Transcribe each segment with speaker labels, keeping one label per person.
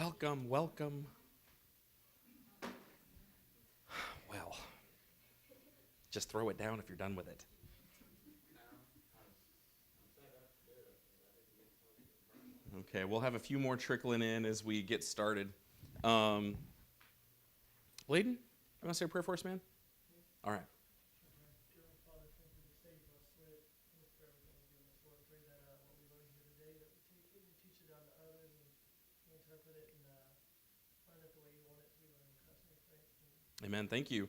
Speaker 1: Welcome, welcome. Well, just throw it down if you're done with it. Okay, we'll have a few more trickling in as we get started. Layden, you want to say a prayer for us, man? All right. Amen. Thank you.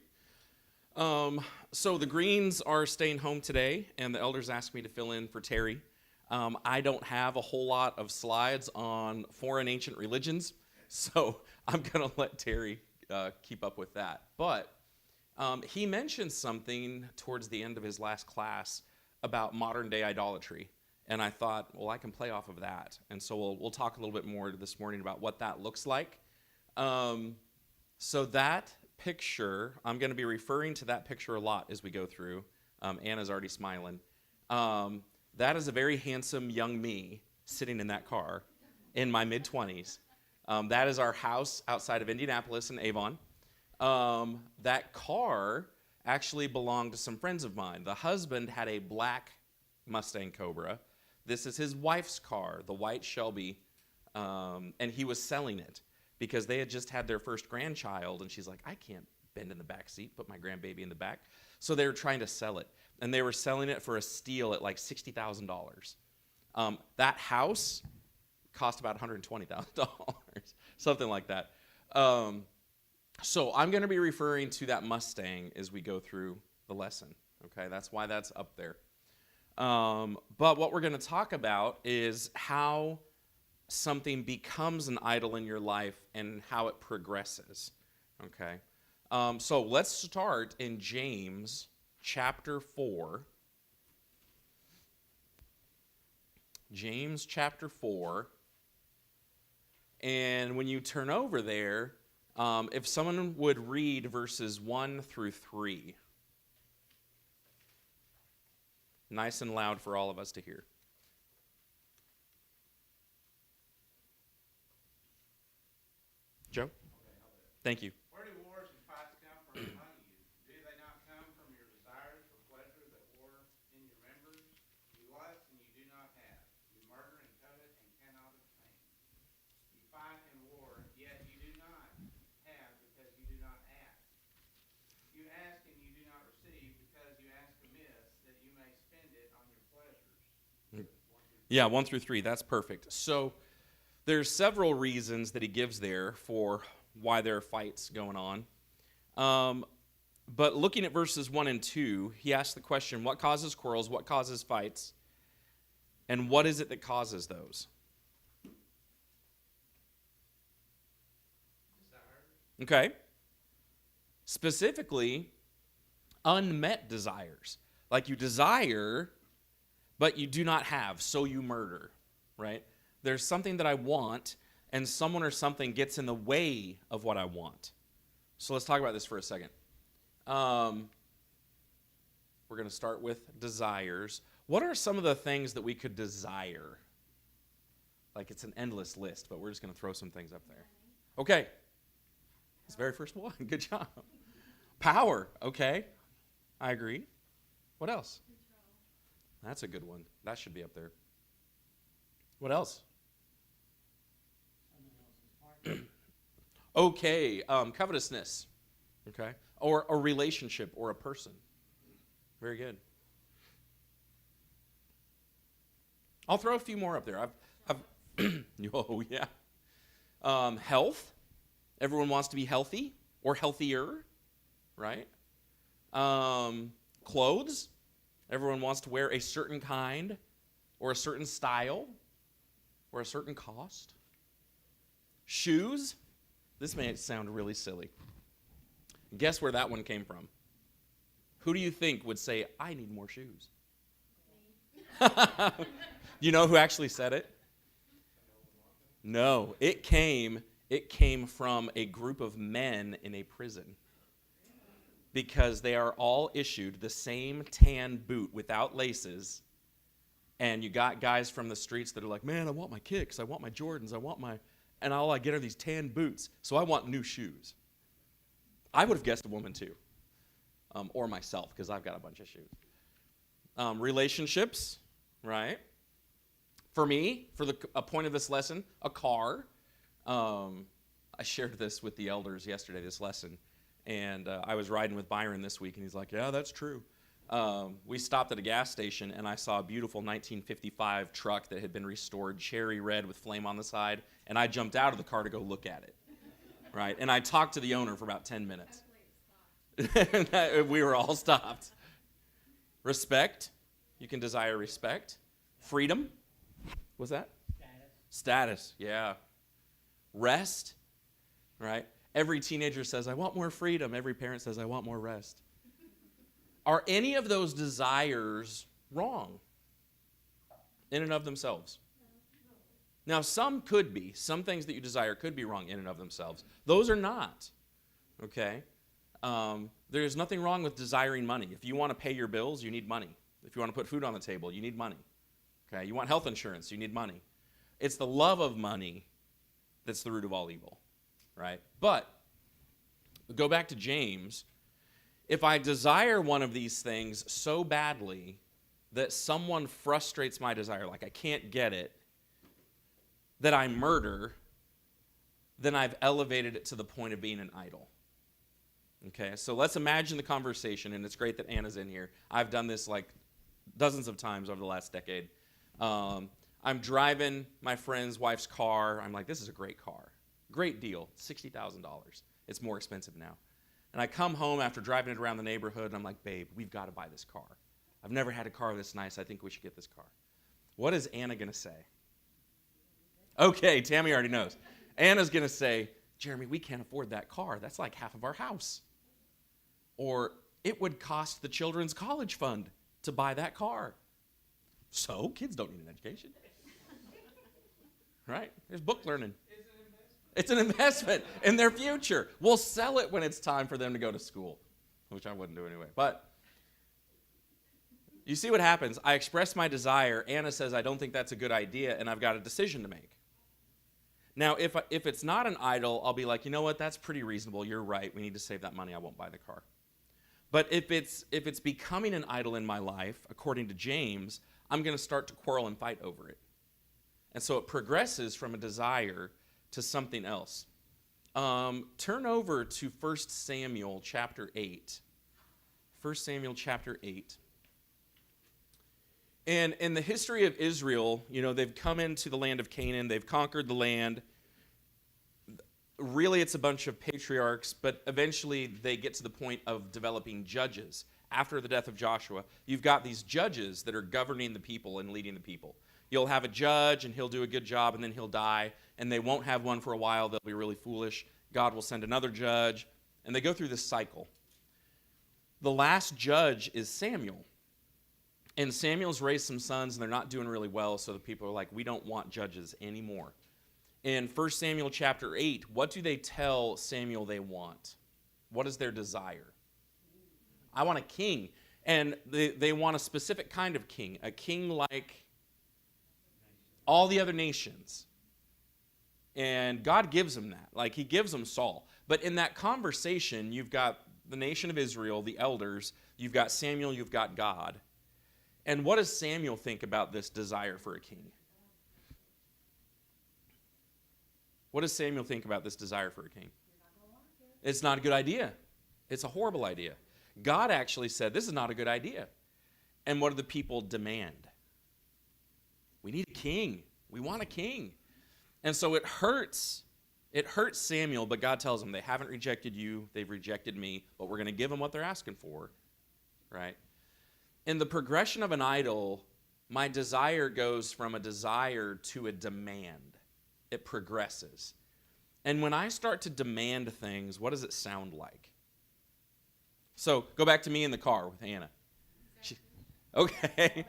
Speaker 1: So the Greens are staying home today, and the elders asked me to fill in for Terry. I don't have a whole lot of slides on foreign ancient religions, so I'm going to let Terry keep up with that. But he mentioned something towards the end of his last class about modern-day idolatry, and I thought, well, I can play off of that. And so we'll talk a little bit more this morning about what that looks like. So that picture, I'm going to be referring to that picture a lot as we go through. Anna's already smiling. That is a very handsome young me sitting in that car in my mid-20s. That is our house outside of Indianapolis in Avon. That car actually belonged to some friends of mine. The husband had a black Mustang Cobra. This is his wife's car, the white Shelby, and he was selling it because they had just had their first grandchild, and she's like, I can't bend in the back seat, put my grandbaby in the back. So they were trying to sell it, and they were selling it for a steal at like $60,000. That house cost about $120,000, something like that. So I'm going to be referring to that Mustang as we go through the lesson. Okay, that's why that's up there. But what we're going to talk about is how something becomes an idol in your life and how it progresses. Okay, so let's start in James chapter 4. James chapter 4. And when you turn over there, if someone would read verses 1 through 3. Nice and loud for all of us to hear. Joe? Thank you.
Speaker 2: Where do wars and fights come from among you? Do they not come from your desires for pleasure that war in your members? You lust and you do not have. You murder and covet and cannot obtain. You fight and war, yet you do not have because you do not ask. You ask and you do not receive because you ask amiss that you may spend it on your pleasures.
Speaker 1: Yeah, 1 through 3, that's perfect. So there's several reasons that he gives there for why there are fights going on. But looking at verses 1 and 2, he asks the question, what causes quarrels, what causes fights, and what is it that causes those? Okay. Specifically, unmet desires. Like you desire, but you do not have, so you murder, right? There's something that I want, and someone or something gets in the way of what I want. So let's talk about this for a second. We're going to start with desires. What are some of the things that we could desire? Like it's an endless list, but we're just going to throw some things up there. Okay. It's the very first one. Good job. Power. Okay. I agree. What else? Control. That's a good one. That should be up there. What else? Okay, covetousness, okay, or a relationship or a person. Very good. I'll throw a few more up there. Oh yeah. Health. Everyone wants to be healthy or healthier, right? Clothes. Everyone wants to wear a certain kind or a certain style or a certain cost. Shoes. This may sound really silly. Guess where that one came from? Who do you think would say, I need more shoes? You know who actually said it? No, it came from a group of men in a prison. Because they are all issued the same tan boot without laces. And you got guys from the streets that are like, man, I want my kicks, I want my Jordans, I want my... And all I get are these tan boots. So I want new shoes. I would have guessed a woman too. Or myself, because I've got a bunch of shoes. Relationships, right? For me, for a point of this lesson, a car. I shared this with the elders yesterday, this lesson. And I was riding with Byron this week, and he's like, yeah, that's true. We stopped at a gas station, and I saw a beautiful 1955 truck that had been restored, cherry red with flame on the side, and I jumped out of the car to go look at it, right? And I talked to the owner for about 10 minutes. We were all stopped. Respect. You can desire respect. Freedom. What's that? Status, yeah. Rest, right? Every teenager says, I want more freedom. Every parent says, I want more rest. Are any of those desires wrong in and of themselves? Now, some could be. Some things that you desire could be wrong in and of themselves. Those are not, okay? There's nothing wrong with desiring money. If you want to pay your bills, you need money. If you want to put food on the table, you need money. Okay? You want health insurance, you need money. It's the love of money that's the root of all evil, right? But go back to James. If I desire one of these things so badly that someone frustrates my desire, like I can't get it, that I murder, then I've elevated it to the point of being an idol. Okay, so let's imagine the conversation, and it's great that Anna's in here. I've done this like dozens of times over the last decade. I'm driving my friend's wife's car. I'm like, this is a great car. Great deal, $60,000. It's more expensive now. And I come home after driving it around the neighborhood, and I'm like, babe, we've got to buy this car. I've never had a car this nice. I think we should get this car. What is Anna going to say? Okay, Tammy already knows. Anna's going to say, Jeremy, we can't afford that car. That's like half of our house. Or it would cost the children's college fund to buy that car. So kids don't need an education. Right? There's book learning. It's an investment in their future. We'll sell it when it's time for them to go to school, which I wouldn't do anyway. But you see what happens. I express my desire. Anna says, I don't think that's a good idea, and I've got a decision to make. Now, if it's not an idol, I'll be like, you know what, that's pretty reasonable. You're right. We need to save that money. I won't buy the car. But if it's becoming an idol in my life, according to James, I'm going to start to quarrel and fight over it. And so it progresses from a desire to something else. Turn over to 1 Samuel chapter 8. 1 Samuel chapter 8. And in the history of Israel, you know, they've come into the land of Canaan. They've conquered the land. Really, it's a bunch of patriarchs, but eventually they get to the point of developing judges. After the death of Joshua, you've got these judges that are governing the people and leading the people. You'll have a judge, and he'll do a good job, and then he'll die, and they won't have one for a while. They'll be really foolish. God will send another judge, and they go through this cycle. The last judge is Samuel. And Samuel's raised some sons, and they're not doing really well, so the people are like, we don't want judges anymore. In 1 Samuel chapter 8, what do they tell Samuel they want? What is their desire? I want a king. And they want a specific kind of king, a king like all the other nations. And God gives them that. Like, he gives them Saul. But in that conversation, you've got the nation of Israel, the elders, you've got Samuel, you've got God. And what does Samuel think about this desire for a king? What does Samuel think about this desire for a king? It's not a good idea. It's a horrible idea. God actually said, this is not a good idea. And what do the people demand? We need a king. We want a king. And so it hurts. It hurts Samuel, but God tells him, they haven't rejected you, they've rejected me, but we're going to give them what they're asking for, right? In the progression of an idol, my desire goes from a desire to a demand. It progresses. And when I start to demand things, what does it sound like? So go back to me in the car with Hannah. Okay.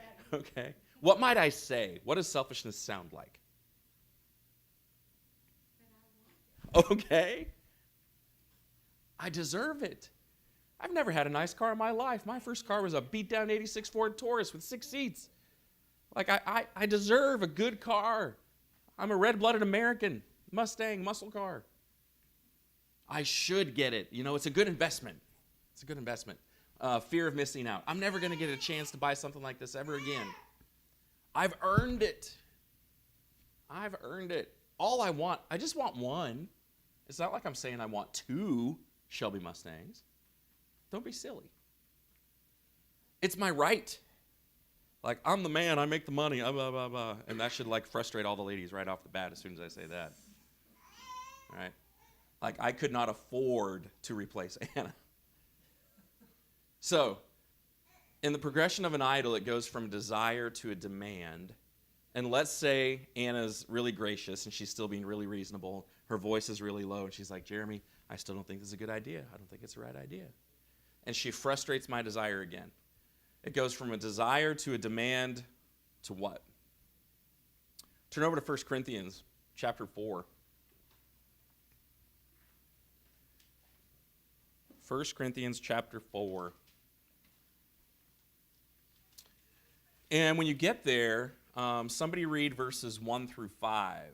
Speaker 1: What might I say? What does selfishness sound like? Okay. I deserve it. I've never had a nice car in my life. My first car was a beat-down 86 Ford Taurus with 6 seats. Like, I deserve a good car. I'm a red-blooded American. Mustang, muscle car. I should get it. You know, it's a good investment. It's a good investment. Fear of missing out. I'm never going to get a chance to buy something like this ever again. I've earned it. I've earned it. All I want, I just want one. It's not like I'm saying I want 2 Shelby Mustangs. Don't be silly. It's my right. Like, I'm the man, I make the money, blah, blah, blah, blah. And that should, like, frustrate all the ladies right off the bat as soon as I say that. All right? Like, I could not afford to replace Anna. So, in the progression of an idol, it goes from desire to a demand. And let's say Anna's really gracious and she's still being really reasonable. Her voice is really low and she's like, Jeremy, I still don't think this is a good idea. I don't think it's the right idea. And she frustrates my desire again. It goes from a desire to a demand to what? Turn over to 1 Corinthians chapter 4. 1 Corinthians chapter 4. And when you get there, somebody read verses 1 through 5.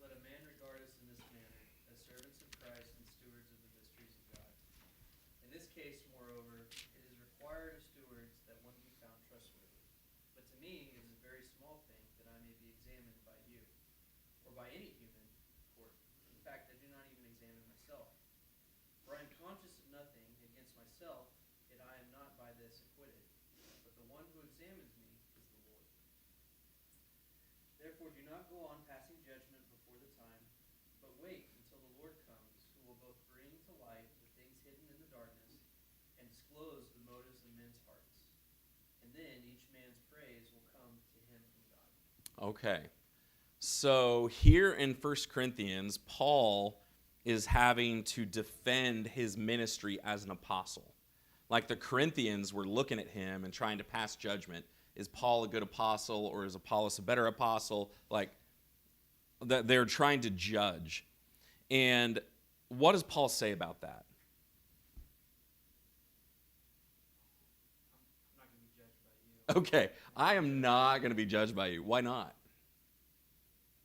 Speaker 3: Let a man regard us in this manner, as servants of Christ and stewards of the mysteries of God. In this case, moreover, it is required of stewards that one be found trustworthy. But to me it is a very small thing that I may be examined by you, or by any human court. In fact, I do not even examine myself. For I am conscious of nothing against myself, yet I am not by this acquitted. But the one who examines me is the Lord. Therefore do not go on passing judgment before the time, but wait until the Lord comes, who will both bring to light the things hidden in the darkness, and disclose the motives of men's hearts. And then each man's praise will come to him from God.
Speaker 1: Okay. So here in 1 Corinthians, Paul is having to defend his ministry as an apostle. Like the Corinthians were looking at him and trying to pass judgment. Is Paul a good apostle, or is Apollos a better apostle? Like, they're trying to judge. And what does Paul say about that?
Speaker 3: I'm not going to be judged by you.
Speaker 1: Okay, I am not going to be judged by you. Why not?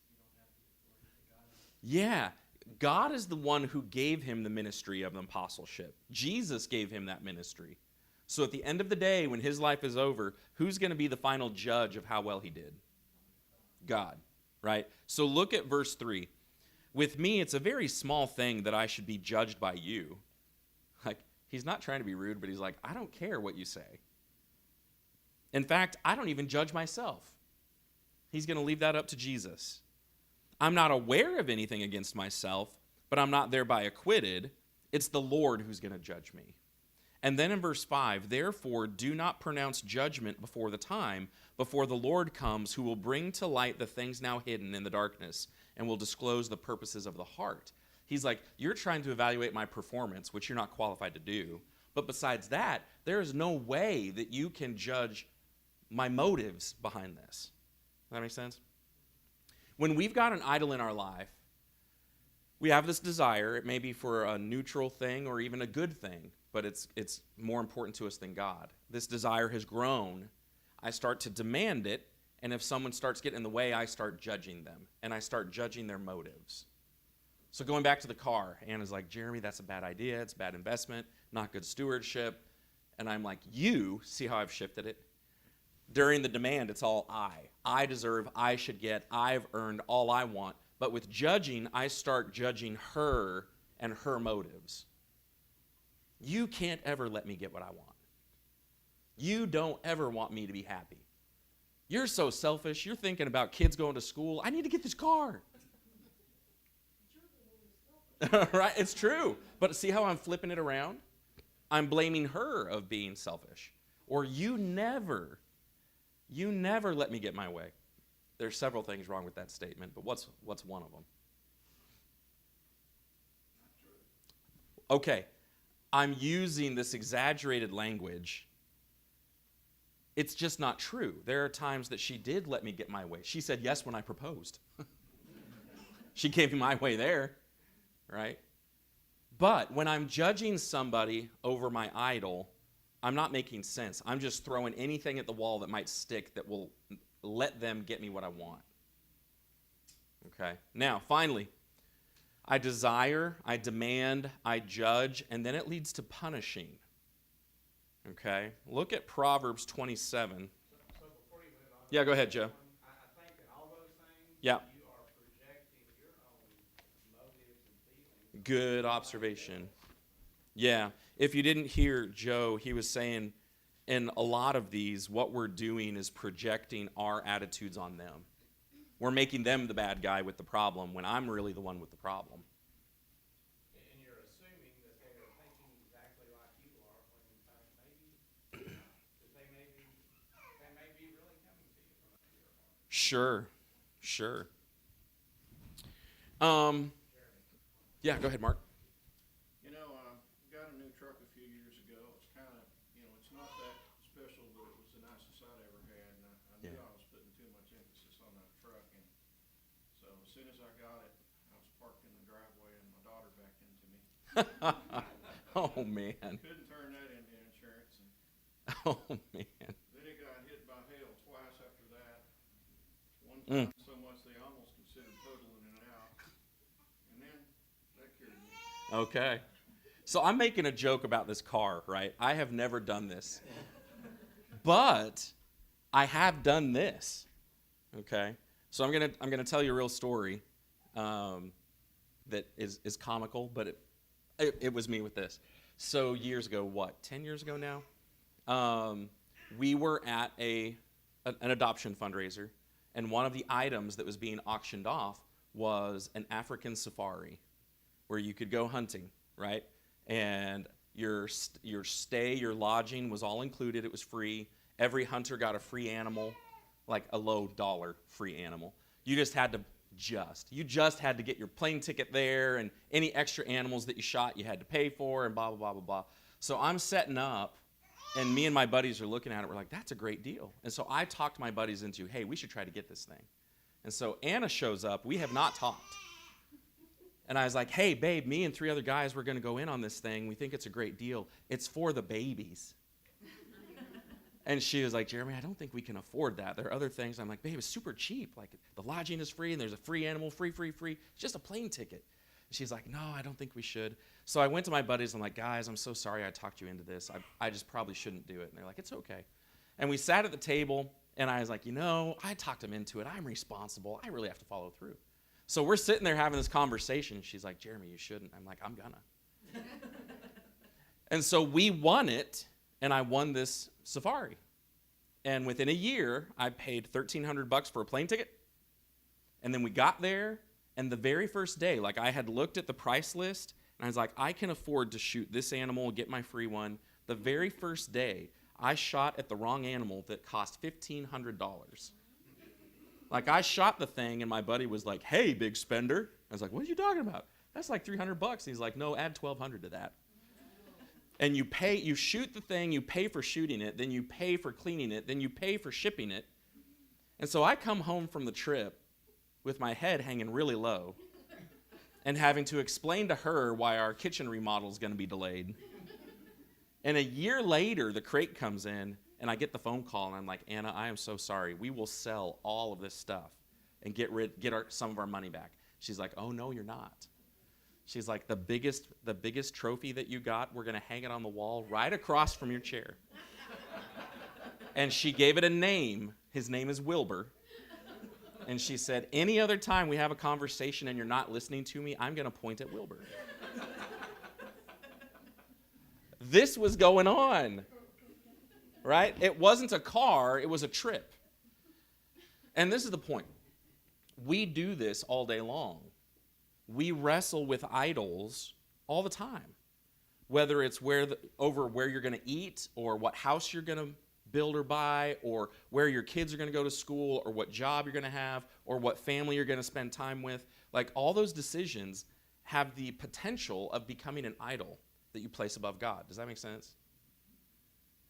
Speaker 3: You don't have the authority that God has.
Speaker 1: Yeah, God is the one who gave him the ministry of an apostleship. Jesus gave him that ministry. So at the end of the day, when his life is over, who's going to be the final judge of how well he did? God, right? So look at verse 3. With me, it's a very small thing that I should be judged by you. Like, he's not trying to be rude, but he's like, I don't care what you say. In fact, I don't even judge myself. He's going to leave that up to Jesus. I'm not aware of anything against myself, but I'm not thereby acquitted. It's the Lord who's going to judge me. And then in verse 5, therefore do not pronounce judgment before the time, before the Lord comes, who will bring to light the things now hidden in the darkness, and will disclose the purposes of the heart. He's like, you're trying to evaluate my performance, which you're not qualified to do. But besides that, there is no way that you can judge my motives behind this. Does that make sense? When we've got an idol in our life, we have this desire. It may be for a neutral thing or even a good thing, but it's more important to us than God. This desire has grown. I start to demand it, and if someone starts getting in the way, I start judging them, and I start judging their motives. So going back to the car, Anna's like, Jeremy, that's a bad idea. It's a bad investment, not good stewardship. And I'm like, you, see how I've shifted it? During the demand, it's all I. I deserve, I should get, I've earned all I want. But with judging, I start judging her and her motives. You can't ever let me get what I want. You don't ever want me to be happy. You're so selfish. You're thinking about kids going to school. I need to get this car. Right? It's true. But see how I'm flipping it around? I'm blaming her of being selfish. Or you never let me get my way. There's several things wrong with that statement, but what's one of them? Okay, I'm using this exaggerated language. It's just not true. There are times that she did let me get my way. She said yes when I proposed. She gave me my way there, right? But when I'm judging somebody over my idol, I'm not making sense. I'm just throwing anything at the wall that might stick that will let them get me what I want. Okay? Now, finally, I desire, I demand, I judge, and then it leads to punishing. Okay? Look at Proverbs 27.
Speaker 2: So before you move on.
Speaker 1: Yeah, go ahead, Joe.
Speaker 2: I think in all those things,
Speaker 1: Yeah.
Speaker 2: you are projecting your own motives and feelings.
Speaker 1: Good observation. Yeah. If you didn't hear Joe, he was saying in a lot of these, what we're doing is projecting our attitudes on them. We're making them the bad guy with the problem when I'm really the one with the problem.
Speaker 2: And you're assuming that they are thinking exactly like you are, when in fact maybe that they may be really coming to you from a pure heart.
Speaker 1: Sure. Sure. Yeah, go ahead, Mark.
Speaker 4: You know, got a new truck a few years ago. It's kind of, it's not that special, but it was the nicest I'd ever had. And I knew
Speaker 1: Yeah.
Speaker 4: I was putting too much emphasis on that truck. And so as soon as I got it, I was parked in the driveway and my daughter backed into me.
Speaker 1: Oh, man.
Speaker 4: Couldn't turn that into insurance. And
Speaker 1: Oh, man.
Speaker 4: then it got hit by hail twice after that. One time so much they almost considered totaling it out. And then that cured me.
Speaker 1: Okay. So I'm making a joke about this car, right? I have never done this. But I have done this. Okay? So I'm gonna tell you a real story that is comical, but it was me with this. So years ago, what, 10 years ago now? We were at an adoption fundraiser, and one of the items that was being auctioned off was an African safari where you could go hunting, right? And your stay, your lodging was all included. It was free. Every hunter got a free animal, like a low dollar free animal. You just had to get your plane ticket there, and any extra animals that you shot you had to pay for, and blah, blah, blah, blah, blah. So I'm setting up, and me and my buddies are looking at it. We're like, that's a great deal. And so I talked my buddies into, hey, we should try to get this thing. And so Anna shows up. We have not talked. And I was like, hey, babe, me and 3 other guys, we're going to go in on this thing. We think it's a great deal. It's for the babies. And she was like, Jeremy, I don't think we can afford that. There are other things. I'm like, babe, it's super cheap. Like, the lodging is free, and there's a free animal, free. It's just a plane ticket. And she's like, no, I don't think we should. So I went to my buddies. I'm like, guys, I'm so sorry I talked you into this. I just probably shouldn't do it. And they're like, it's okay. And we sat at the table, and I was like, I talked him into it. I'm responsible. I really have to follow through. So we're sitting there having this conversation. She's like, Jeremy, you shouldn't. I'm like, I'm gonna. And so we won it, and I won this safari. And within a year, I paid $1,300 for a plane ticket. And then we got there, and the very first day, like, I had looked at the price list, and I was like, I can afford to shoot this animal, get my free one. The very first day, I shot at the wrong animal that cost $1,500. Like, I shot the thing, and my buddy was like, hey, big spender. I was like, what are you talking about? That's like $300. He's like, no, add $1,200 to that. And you shoot the thing, you pay for shooting it, then you pay for cleaning it, then you pay for shipping it. And so I come home from the trip with my head hanging really low and having to explain to her why our kitchen remodel is going to be delayed. And a year later, the crate comes in, and I get the phone call, and I'm like, Anna, I am so sorry. We will sell all of this stuff and get some of our money back. She's like, oh, no, you're not. She's like, the biggest trophy that you got, we're going to hang it on the wall right across from your chair. And she gave it a name. His name is Wilbur. And she said, any other time we have a conversation and you're not listening to me, I'm going to point at Wilbur. This was going on. Right? It wasn't a car, it was a trip. And this is the point. We do this all day long. We wrestle with idols all the time. Whether it's over where you're going to eat, or what house you're going to build or buy, or where your kids are going to go to school, or what job you're going to have, or what family you're going to spend time with. Like, all those decisions have the potential of becoming an idol that you place above God. Does that make sense?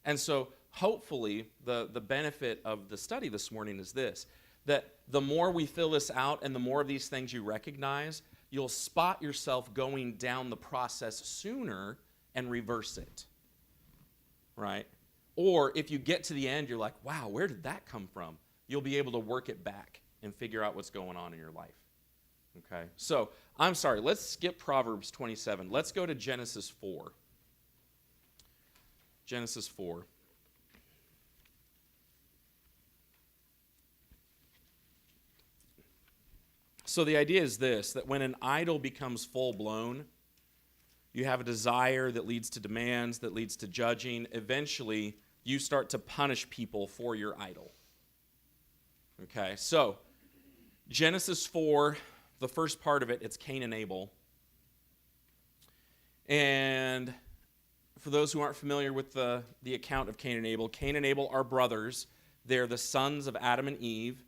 Speaker 1: And so hopefully the benefit of the study this morning is this, that the more we fill this out and the more of these things you recognize, you'll spot yourself going down the process sooner and reverse it. right? Or if you get to the end, you're like, wow, where did that come from? You'll be able to work it back and figure out what's going on in your life. Okay, so I'm sorry, let's skip Proverbs 27. Let's go to Genesis 4. Genesis 4. So the idea is this, that when an idol becomes full-blown, you have a desire that leads to demands, that leads to judging. Eventually, you start to punish people for your idol. Okay, so Genesis 4, the first part of it, it's Cain and Abel. And for those who aren't familiar with the account of Cain and Abel are brothers. They're the sons of Adam and Eve.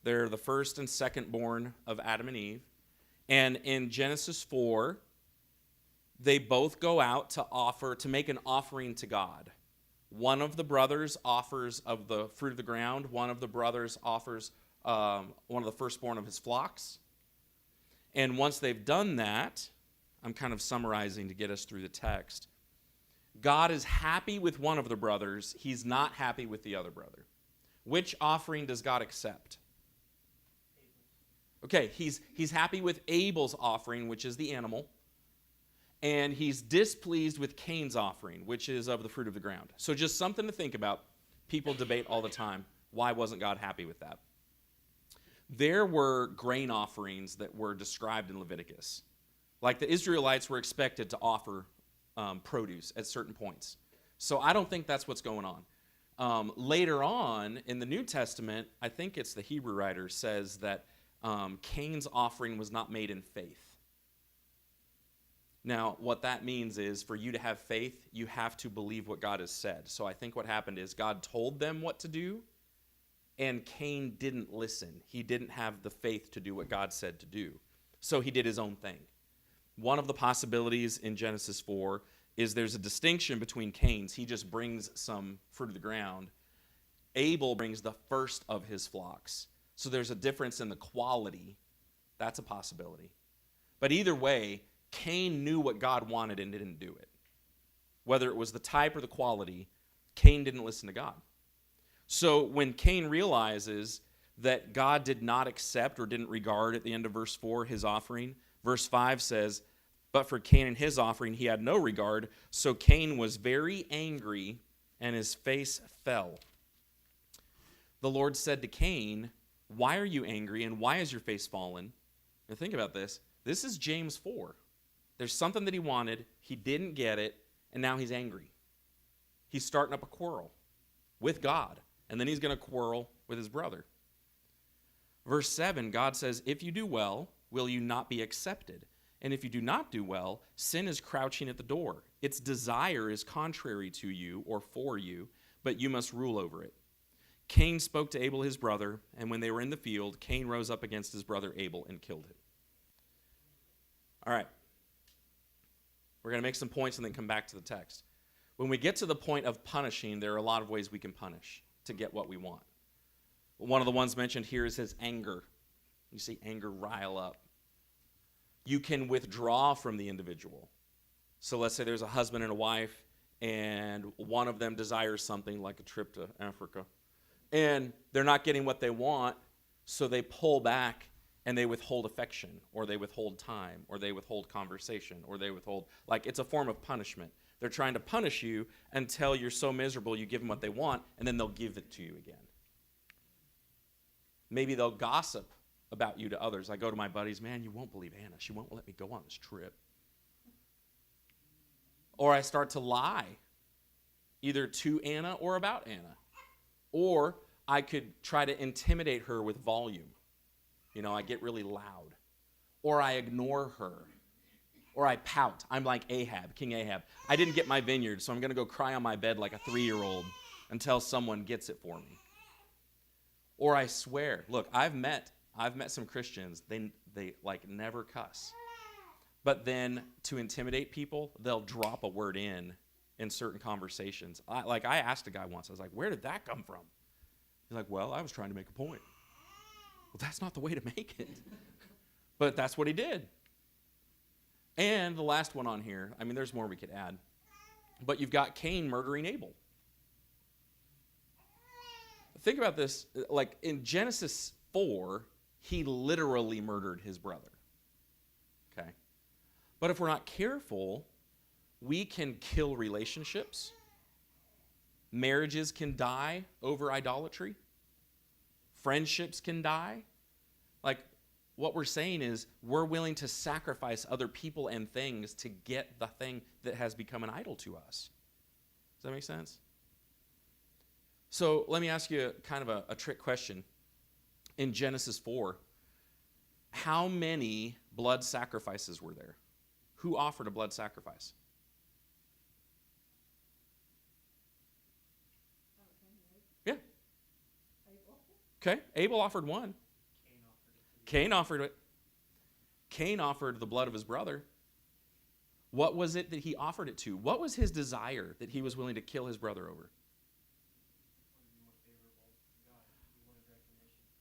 Speaker 1: They're the first and second born of Adam and Eve. And in Genesis 4, they both go out to make an offering to God. One of the brothers offers of the fruit of the ground. One of the brothers offers one of the firstborn of his flocks. And once they've done that, I'm kind of summarizing to get us through the text. God is happy with one of the brothers. He's not happy with the other brother. Which offering does God accept? Okay, he's happy with Abel's offering, which is the animal, and he's displeased with Cain's offering, which is of the fruit of the ground. So just something to think about. People debate all the time, why wasn't God happy with that? There were grain offerings that were described in Leviticus. Like the Israelites were expected to offer produce at certain points. So I don't think that's what's going on. Later on in the New Testament, I think it's the Hebrew writer says that Cain's offering was not made in faith. Now, what that means is for you to have faith, you have to believe what God has said. So I think what happened is God told them what to do, and Cain didn't listen. He didn't have the faith to do what God said to do. So he did his own thing. One of the possibilities in Genesis 4 is there's a distinction between Cain's. He just brings some fruit of the ground. Abel brings the first of his flocks. So there's a difference in the quality. That's a possibility. But either way, Cain knew what God wanted and didn't do it. Whether it was the type or the quality, Cain didn't listen to God. So when Cain realizes that God did not accept or didn't regard at the end of verse 4 his offering, verse 5 says, but for Cain and his offering he had no regard, so Cain was very angry and his face fell. The Lord said to Cain, why are you angry and why is your face fallen? Now think about this. This is James 4. There's something that he wanted, he didn't get it, and now he's angry. He's starting up a quarrel with God, and then he's going to quarrel with his brother. Verse 7, God says, if you do well, will you not be accepted? And if you do not do well, sin is crouching at the door. Its desire is contrary to you or for you, but you must rule over it. Cain spoke to Abel his brother, and when they were in the field, Cain rose up against his brother Abel and killed him. All right. We're going to make some points and then come back to the text. When we get to the point of punishing, there are a lot of ways we can punish to get what we want. One of the ones mentioned here is his anger. You see anger rile up. You can withdraw from the individual. So let's say there's a husband and a wife, and one of them desires something like a trip to Africa, and they're not getting what they want, so they pull back and they withhold affection, or they withhold time, or they withhold conversation, or they withhold, like it's a form of punishment. They're trying to punish you until you're so miserable you give them what they want, and then they'll give it to you again. Maybe they'll gossip about you to others. I go to my buddies, man, you won't believe Anna. She won't let me go on this trip. Or I start to lie, either to Anna or about Anna. Or I could try to intimidate her with volume. You know, I get really loud. Or I ignore her. Or I pout. I'm like Ahab, King Ahab. I didn't get my vineyard, so I'm going to go cry on my bed like a 3-year-old until someone gets it for me. Or I swear. Look, I've met some Christians, they like never cuss. But then to intimidate people, they'll drop a word in certain conversations. I asked a guy once, I was like, where did that come from? He's like, well, I was trying to make a point. Well, that's not the way to make it. But that's what he did. And the last one on here, I mean, there's more we could add. But you've got Cain murdering Abel. think about this. Like in Genesis 4, he literally murdered his brother. Okay? But if we're not careful, we can kill relationships. Marriages can die over idolatry. Friendships can die. Like, what we're saying is we're willing to sacrifice other people and things to get the thing that has become an idol to us. Does that make sense? So let me ask you kind of a trick question. In Genesis 4, how many blood sacrifices were there? Who offered a blood sacrifice? Yeah. Okay, Abel offered one. Cain offered it. Cain offered the blood of his brother. What was it that he offered it to? What was his desire that he was willing to kill his brother over?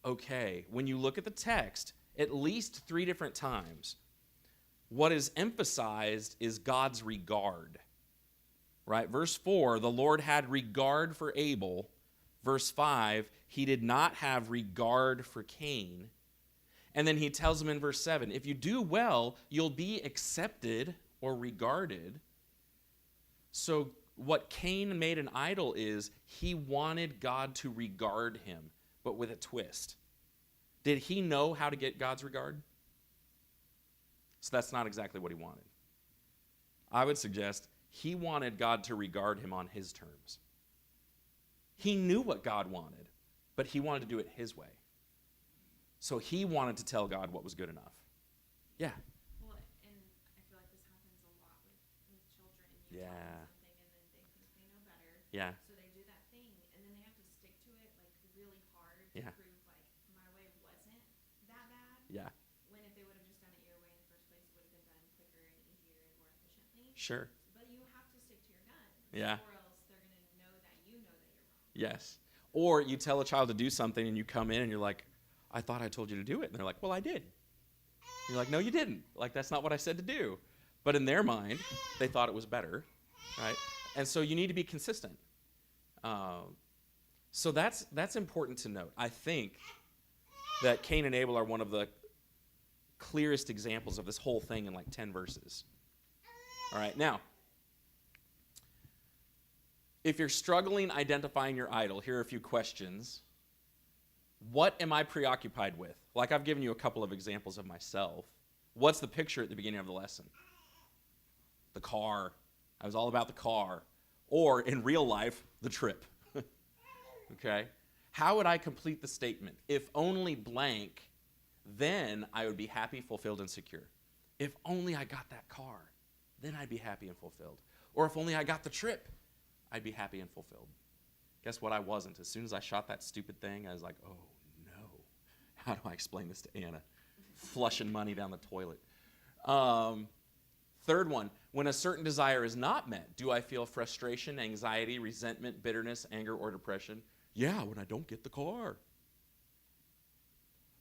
Speaker 1: Okay, when you look at the text, at least 3 different times, what is emphasized is God's regard. Right? Verse 4, the Lord had regard for Abel. Verse 5, he did not have regard for Cain. And then he tells him in verse 7, if you do well, you'll be accepted or regarded. So what Cain made an idol is he wanted God to regard him, but with a twist. Did he know how to get God's regard? So that's not exactly what he wanted. I would suggest he wanted God to regard him on his terms. He knew what God wanted, but he wanted to do it his way. So he wanted to tell God what was good enough. Yeah.
Speaker 5: Well, and I feel like this happens a lot with children. You tell them something and then they think they know better.
Speaker 1: Yeah.
Speaker 5: So they do that thing and then they have to stick to it like really hard to
Speaker 1: Yeah.
Speaker 5: prove like my way wasn't that bad.
Speaker 1: Yeah.
Speaker 5: When if they would have just done it your way in the first place, it would have been done quicker and easier and more efficiently.
Speaker 1: Sure.
Speaker 5: But you have to stick to your guns.
Speaker 1: Yeah.
Speaker 5: Or else they're going to know that you know that you're wrong.
Speaker 1: Yes. Or you tell a child to do something and you come in and you're like, I thought I told you to do it. And they're like, well, I did. You're like, no, you didn't. Like, that's not what I said to do. But in their mind, they thought it was better, right? And so you need to be consistent. So that's important to note. I think that Cain and Abel are one of the clearest examples of this whole thing in like 10 verses. All right, now, if you're struggling identifying your idol, here are a few questions. What am I preoccupied with? Like I've given you a couple of examples of myself. What's the picture at the beginning of the lesson? The car. I was all about the car. Or in real life, the trip. Okay? How would I complete the statement? If only blank, then I would be happy, fulfilled, and secure. If only I got that car, then I'd be happy and fulfilled. Or if only I got the trip, I'd be happy and fulfilled. Guess what? I wasn't. As soon as I shot that stupid thing, I was like, oh, no. How do I explain this to Anna? Flushing money down the toilet. Third one, when a certain desire is not met, do I feel frustration, anxiety, resentment, bitterness, anger, or depression? Yeah, when I don't get the car.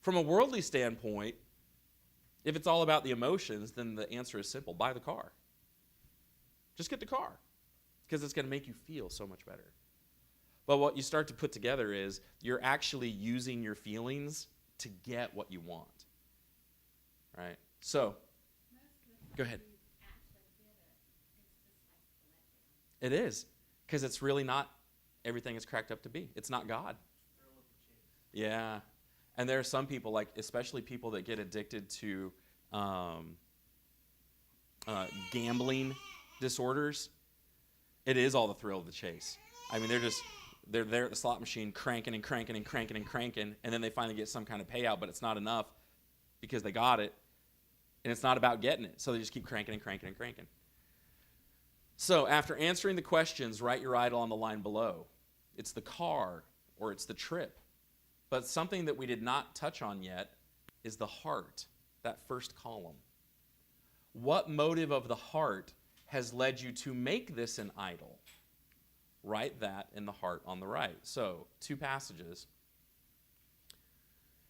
Speaker 1: From a worldly standpoint, if it's all about the emotions, then the answer is simple. Buy the car. Just get the car because it's going to make you feel so much better. But what you start to put together is you're actually using your feelings to get what you want. Right? So, go ahead. It is, because it's really not everything it's cracked up to be. It's not God. Yeah. And there are some people, like especially people that get addicted to gambling disorders. It is all the thrill of the chase. I mean, they're there at the slot machine cranking and cranking and cranking and cranking, and then they finally get some kind of payout, but it's not enough because they got it, and it's not about getting it. So they just keep cranking and cranking and cranking. So after answering the questions, write your idol on the line below. It's the car or it's the trip. But something that we did not touch on yet is the heart, that first column. What motive of the heart has led you to make this an idol? Write that in the heart on the right. So, 2 passages.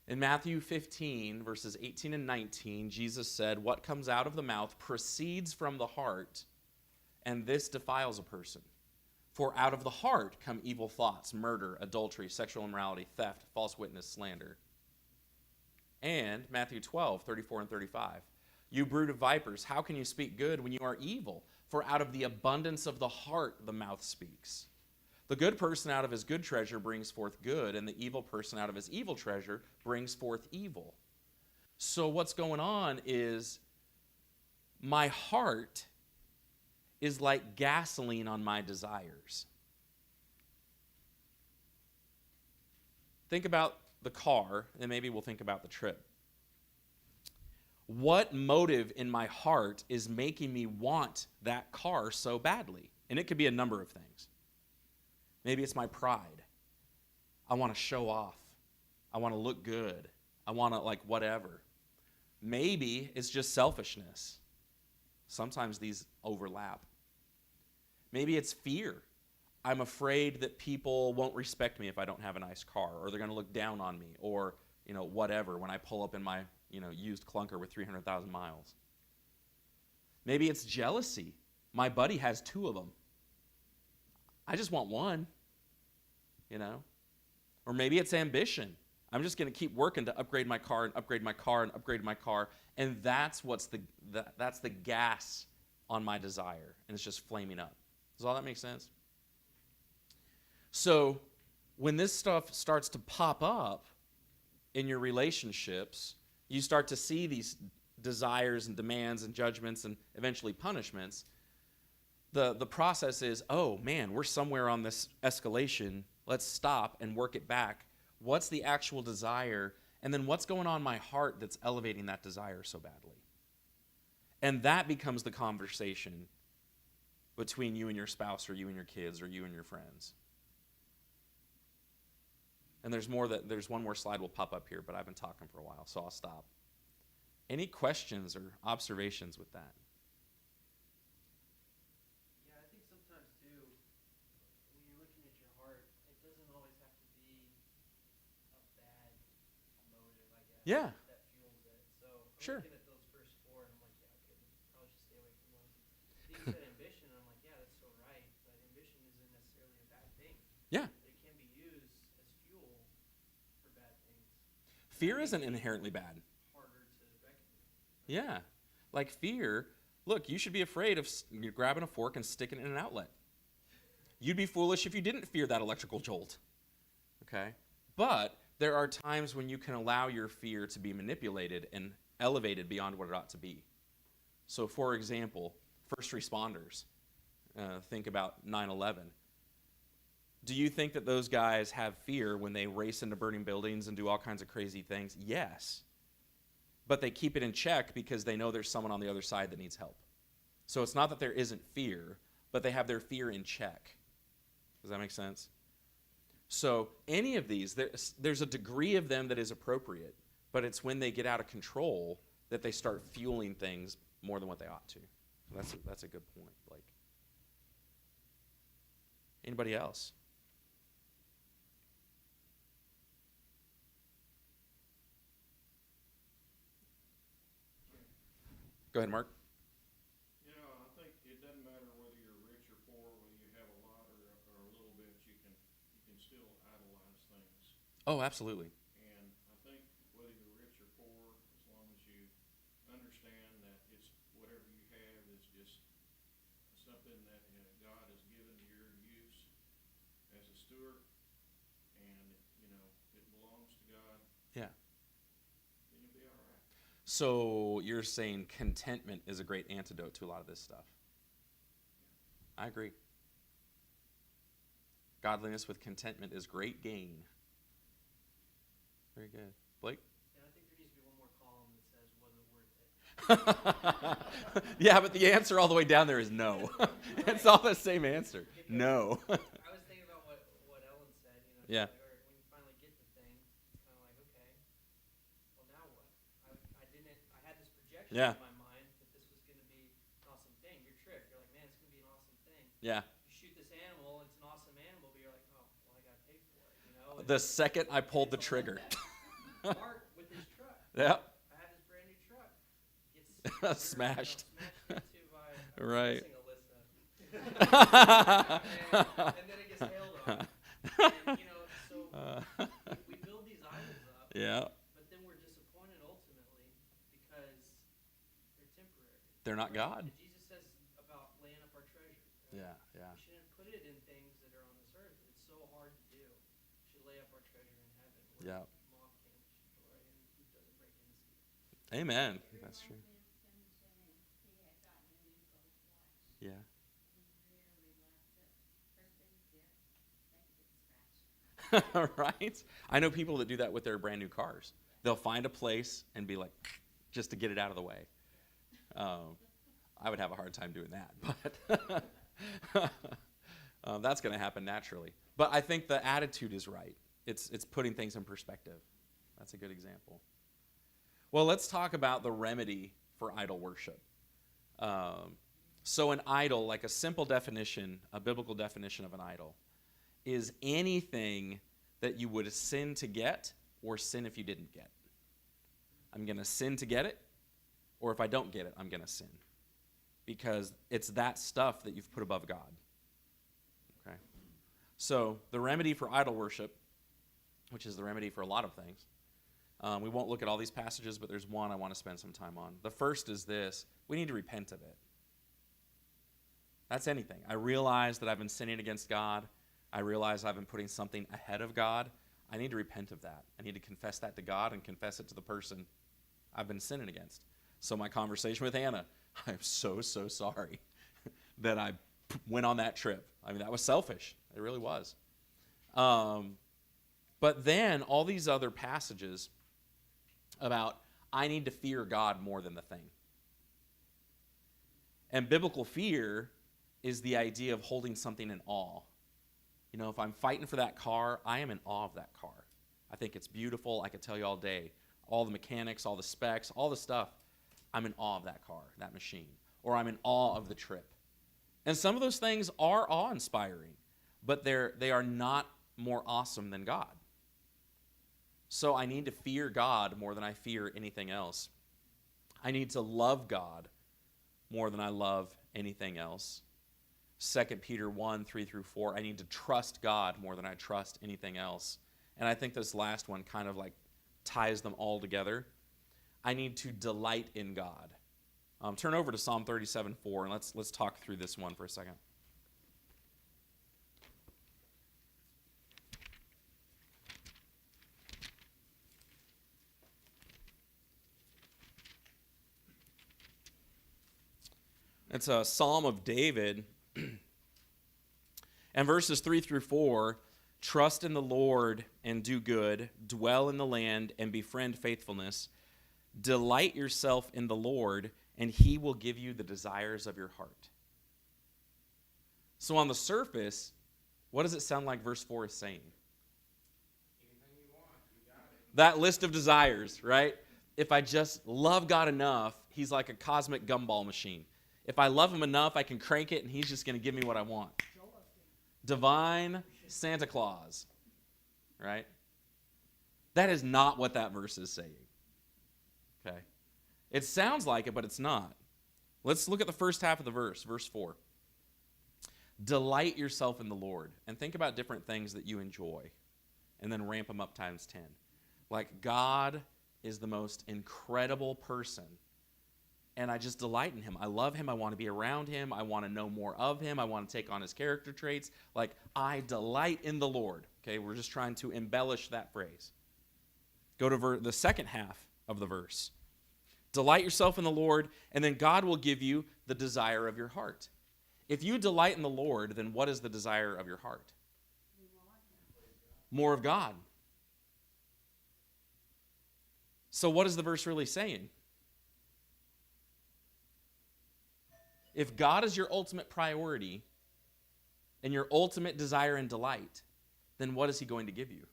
Speaker 1: In Matthew 15, verses 18 and 19, Jesus said, "What comes out of the mouth proceeds from the heart, and this defiles a person. For out of the heart come evil thoughts, murder, adultery, sexual immorality, theft, false witness, slander. And Matthew 12, 34 and 35. You brood of vipers, how can you speak good when you are evil? For out of the abundance of the heart the mouth speaks. The good person out of his good treasure brings forth good, and the evil person out of his evil treasure brings forth evil. So what's going on is my heart is like gasoline on my desires. Think about the car, and maybe we'll think about the trip. What motive in my heart is making me want that car so badly? And it could be a number of things. Maybe it's my pride. I want to show off. I want to look good. I want to whatever. Maybe it's just selfishness. Sometimes these overlap. Maybe it's fear. I'm afraid that people won't respect me if I don't have a nice car, or they're going to look down on me, or whatever when I pull up in my used clunker with 300,000 miles. Maybe it's jealousy. My buddy has 2 of them. I just want one, Or maybe it's ambition. I'm just going to keep working to upgrade my car and upgrade my car and upgrade my car, and that's that's the gas on my desire, and it's just flaming up. Does all that make sense? So when this stuff starts to pop up in your relationships, you start to see these desires and demands and judgments and eventually punishments. The process is, oh man, we're somewhere on this escalation. Let's stop and work it back. What's the actual desire? And then what's going on in my heart that's elevating that desire so badly? And that becomes the conversation between you and your spouse, or you and your kids, or you and your friends. And there's one more slide will pop up here, but I've been talking for a while, so I'll stop. Any questions or observations with that?
Speaker 3: Yeah, I think sometimes too, when you're looking at your heart, it doesn't always have to be a bad motive, I guess.
Speaker 1: Yeah.
Speaker 3: That fuels it. So I'm
Speaker 1: Sure.
Speaker 3: looking at those first 4, and I'm like, yeah, okay, I'll just stay away from those. Then you said ambition, and I'm like, yeah, that's so right. But ambition isn't necessarily a bad thing.
Speaker 1: Yeah.
Speaker 3: It can be used as fuel for bad things.
Speaker 1: Fear isn't inherently bad.
Speaker 3: Harder to recognize.
Speaker 1: Yeah. Like fear, look, you should be afraid of you're grabbing a fork and sticking it in an outlet. You'd be foolish if you didn't fear that electrical jolt. Okay? But there are times when you can allow your fear to be manipulated and elevated beyond what it ought to be. So, for example, first responders. Think about 9/11. Do you think that those guys have fear when they race into burning buildings and do all kinds of crazy things? Yes. But they keep it in check because they know there's someone on the other side that needs help. So it's not that there isn't fear, but they have their fear in check. Does that make sense? So any of these, there's a degree of them that is appropriate, but it's when they get out of control that they start fueling things more than what they ought to. That's a good point, Blake. Anybody else? Go ahead, Mark.
Speaker 4: I think it doesn't matter whether you're rich or poor, whether you have a lot or a little bit, you can still idolize things.
Speaker 1: Oh, absolutely.
Speaker 4: And I think whether you're rich or poor, as long as you understand that it's whatever you have is just something that God has given to your use as a steward, and it belongs to God.
Speaker 1: Yeah.
Speaker 4: Then you'll be all right.
Speaker 1: So you're saying contentment is a great antidote to a lot of this stuff. I agree. Godliness with contentment is great gain. Very good. Blake?
Speaker 3: And I think there needs to be one more column that says, was it worth it?
Speaker 1: Yeah, but the answer all the way down there is no. It's all the same answer. No.
Speaker 3: I was thinking about what Ellen said,
Speaker 1: Yeah.
Speaker 3: Like, all right, when you finally get the thing, it's kind of like, okay, well now what? I had this projection
Speaker 1: Yeah.
Speaker 3: in my mind that this was going to be an awesome thing. Your trip, you're like, man, it's going to be an awesome thing.
Speaker 1: Yeah.
Speaker 3: You shoot this animal, it's an awesome animal, but you're like, oh, well, I got to pay for it,
Speaker 1: The second I pulled the trigger.
Speaker 3: Mark with his truck.
Speaker 1: Yep.
Speaker 3: I had this brand new truck. Gets
Speaker 1: Smashed.
Speaker 3: smashed into by
Speaker 1: Right.
Speaker 3: missing Alyssa. and then it gets hailed on. And, so we build these idols up,
Speaker 1: Yeah.
Speaker 3: but then we're disappointed ultimately because they're temporary.
Speaker 1: They're not God.
Speaker 3: And Jesus says about laying up our treasure.
Speaker 1: Yeah, yeah.
Speaker 3: We shouldn't put it in things that are on this earth. It's so hard to do. We should lay up our treasure in heaven where
Speaker 1: Yeah.
Speaker 3: moth can't destroy and who doesn't break in the sea.
Speaker 1: Amen. That's true. Yeah. Right? I know people that do that with their brand new cars. They'll find a place and be like, just to get it out of the way. I would have a hard time doing that, but that's going to happen naturally. But I think the attitude is right. It's putting things in perspective. That's a good example. Well, let's talk about the remedy for idol worship. So an idol, like a simple definition, a biblical definition of an idol, is anything that you would sin to get or sin if you didn't get. I'm going to sin to get it, or if I don't get it, I'm going to sin. Because it's that stuff that you've put above God. Okay? So the remedy for idol worship, which is the remedy for a lot of things, we won't look at all these passages, but there's one I want to spend some time on. The first is this: we need to repent of it. That's anything. I realize that I've been sinning against God. I realize I've been putting something ahead of God. I need to repent of that. I need to confess that to God and confess it to the person I've been sinning against. So my conversation with Hannah, I'm so sorry that I went on that trip. I mean, that was selfish. It really was. But then all these other passages about I need to fear God more than the thing. And biblical fear is the idea of holding something in awe. You know, if I'm fighting for that car, I am in awe of that car. I think it's beautiful. I could tell you all day. All the mechanics, all the specs, all the stuff. I'm in awe of that car, that machine. Or I'm in awe of the trip. And some of those things are awe-inspiring, but they are not more awesome than God. So I need to fear God more than I fear anything else. I need to love God more than I love anything else. 2 Peter 1, 3 through 4, I need to trust God more than I trust anything else. And I think this last one kind of like ties them all together. I need to delight in God. Turn over to Psalm 37, 4, and let's talk through this one for a second. It's a Psalm of David. And verses 3 through 4, trust in the Lord and do good, dwell in the land and befriend faithfulness. Delight yourself in the Lord, and He will give you the desires of your heart. So on the surface, what does it sound like verse 4 is saying?
Speaker 2: Anything you want, you got it.
Speaker 1: That list of desires, right? If I just love God enough, He's like a cosmic gumball machine. If I love Him enough, I can crank it, and He's just going to give me what I want. Divine Santa Claus, right? That is not what that verse is saying. Okay? It sounds like it, but it's not. Let's look at the first half of the verse, verse 4. Delight yourself in the Lord, and think about different things that you enjoy, and then ramp them up times 10. Like, God is the most incredible person, and I just delight in Him. I love Him. I want to be around Him. I want to know more of Him. I want to take on His character traits. Like, I delight in the Lord. Okay, we're just trying to embellish that phrase. Go to the second half of the verse. Delight yourself in the Lord, and then God will give you the desire of your heart. If you delight in the Lord, then what is the desire of your heart? More of God. So what is the verse really saying? If God is your ultimate priority and your ultimate desire and delight, then what is He going to give you?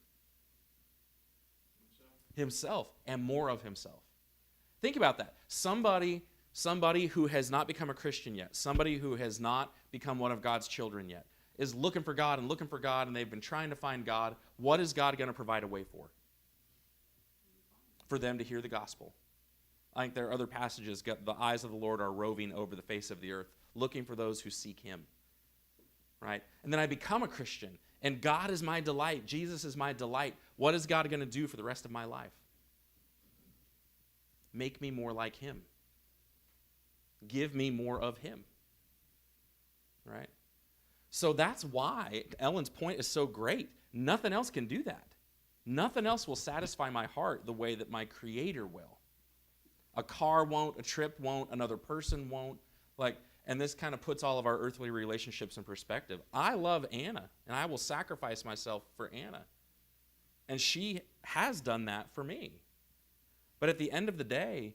Speaker 1: Himself, and more of Himself. Think about that. Somebody who has not become a Christian yet, somebody who has not become one of God's children yet, is looking for God, and they've been trying to find God. What is God going to provide a way for? For them to hear the gospel. I think there are other passages. The eyes of the Lord are roving over the face of the earth, looking for those who seek Him. right? And then I become a Christian, and God is my delight. Jesus is my delight. What is God going to do for the rest of my life? Make me more like him. Give me more of him, right? So that's why Ellen's point is so great. Nothing else can do that. Nothing else will satisfy my heart the way that my Creator will. A car won't, a trip won't, another person won't. And this kind of puts all of our earthly relationships in perspective. I love Anna, and I will sacrifice myself for Anna. And she has done that for me. But at the end of the day,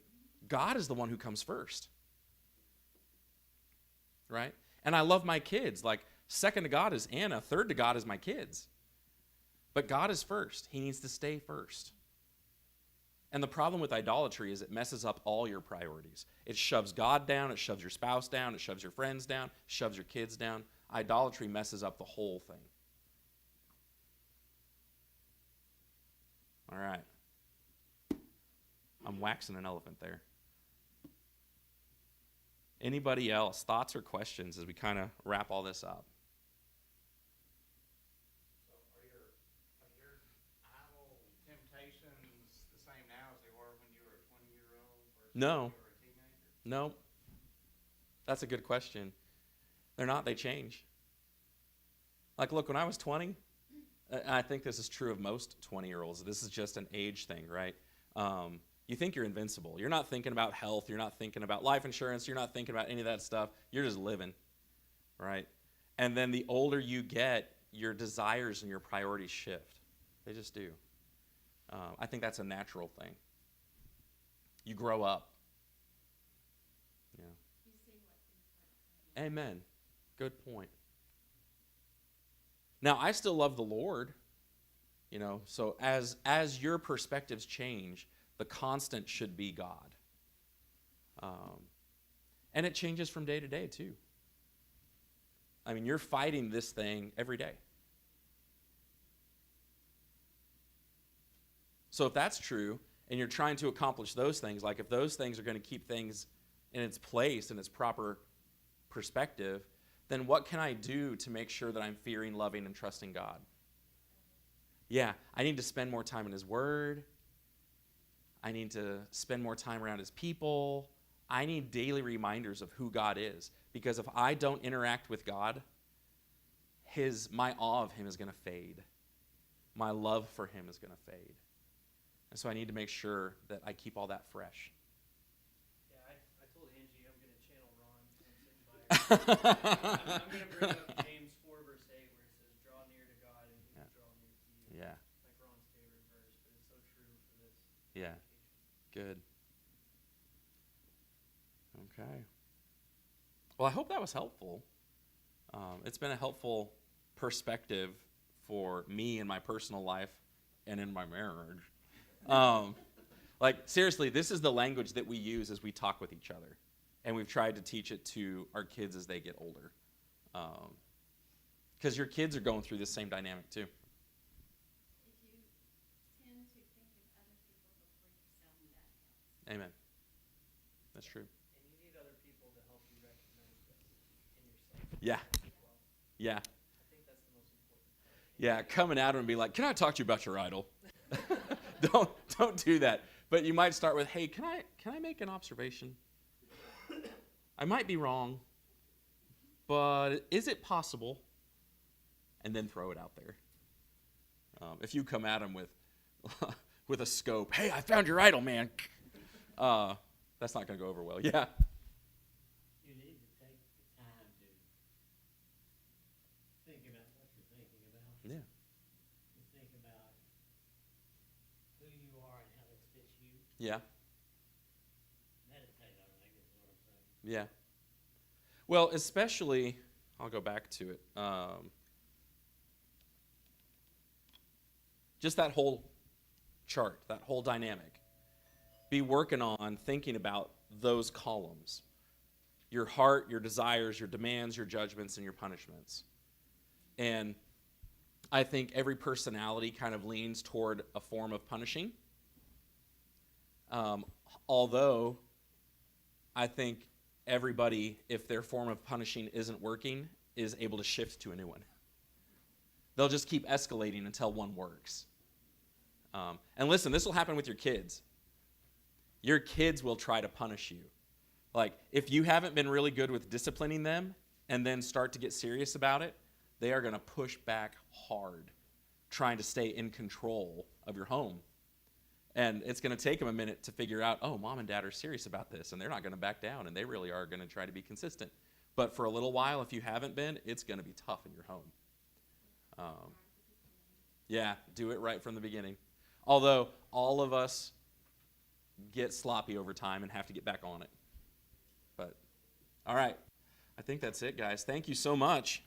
Speaker 1: God is the one who comes first. Right? And I love my kids. Second to God is Anna, third to God is my kids. But God is first. He needs to stay first. And the problem with idolatry is it messes up all your priorities. It shoves God down, it shoves your spouse down, it shoves your friends down, it shoves your kids down. Idolatry messes up the whole thing. All right. I'm waxing an elephant there. Anybody else? Thoughts or questions as we kind of wrap all this up?
Speaker 2: So are your idol temptations the same now as they were when you were a 20-year-old versus
Speaker 1: No.
Speaker 2: when you were a teenager?
Speaker 1: No. That's a good question. They're not. They change. Look, when I was 20, I think this is true of most 20-year-olds. This is just an age thing, right? You think you're invincible. You're not thinking about health. You're not thinking about life insurance. You're not thinking about any of that stuff. You're just living, right? And then the older you get, your desires and your priorities shift. They just do. I think that's a natural thing. You grow up. Yeah.
Speaker 5: You see what's important.
Speaker 1: Amen. Good point. Now, I still love the Lord, so as your perspectives change, the constant should be God. And it changes from day to day, too. I mean, you're fighting this thing every day. So if that's true, and you're trying to accomplish those things, if those things are going to keep things in its place, in its proper perspective, then what can I do to make sure that I'm fearing, loving, and trusting God? Yeah, I need to spend more time in His Word. I need to spend more time around His people. I need daily reminders of who God is. Because if I don't interact with God, my awe of Him is going to fade. My love for Him is going to fade. And so I need to make sure that I keep all that fresh.
Speaker 3: Yeah, I told Angie I'm going to channel Ron when I'm sitting by her. I'm going to bring up James 4, verse 8, where it says, draw near to God and He will draw near to you.
Speaker 1: Yeah,
Speaker 3: Like Ron's favorite verse, but it's so true for this
Speaker 1: yeah,
Speaker 3: application.
Speaker 1: good. Okay. Well, I hope that was helpful. It's been a helpful perspective for me in my personal life and in my marriage. Seriously, this is the language that we use as we talk with each other. And we've tried to teach it to our kids as they get older. Because your kids are going through this same dynamic too.
Speaker 5: If you tend to think of other people before yourself, that helps.
Speaker 1: Amen. That's true.
Speaker 3: And you need other people to help you recognize this in yourself
Speaker 1: Yeah.
Speaker 3: as well.
Speaker 1: Yeah.
Speaker 3: I think that's the most important part.
Speaker 1: Yeah. Coming at them and be like, can I talk to you about your idol? Don't do that. But you might start with, hey, can I make an observation? I might be wrong, but is it possible? And then throw it out there. If you come at them with a scope, hey, I found your idol, man. That's not going to go over well. Yeah.
Speaker 6: You need to take the time to think about what you're thinking about.
Speaker 1: Yeah.
Speaker 6: To think about who you are and how this fits you.
Speaker 1: Yeah.
Speaker 6: Meditate on it, I guess is what I'm saying.
Speaker 1: Yeah. Well, especially, I'll go back to it. Just that whole chart, that whole dynamic. Be working on thinking about those columns. Your heart, your desires, your demands, your judgments, and your punishments. And I think every personality kind of leans toward a form of punishing. Although I think everybody, if their form of punishing isn't working, is able to shift to a new one. They'll just keep escalating until one works. And listen, this will happen with your kids. Your kids will try to punish you. Like, if you haven't been really good with disciplining them and then start to get serious about it, they are going to push back hard, trying to stay in control of your home. And it's going to take them a minute to figure out, oh, mom and dad are serious about this, and they're not going to back down, and they really are going to try to be consistent. But for a little while, if you haven't been, it's going to be tough in your home. Yeah, do it right from the beginning. Although all of us get sloppy over time and have to get back on it. But, all right. I think that's it, guys. Thank you so much.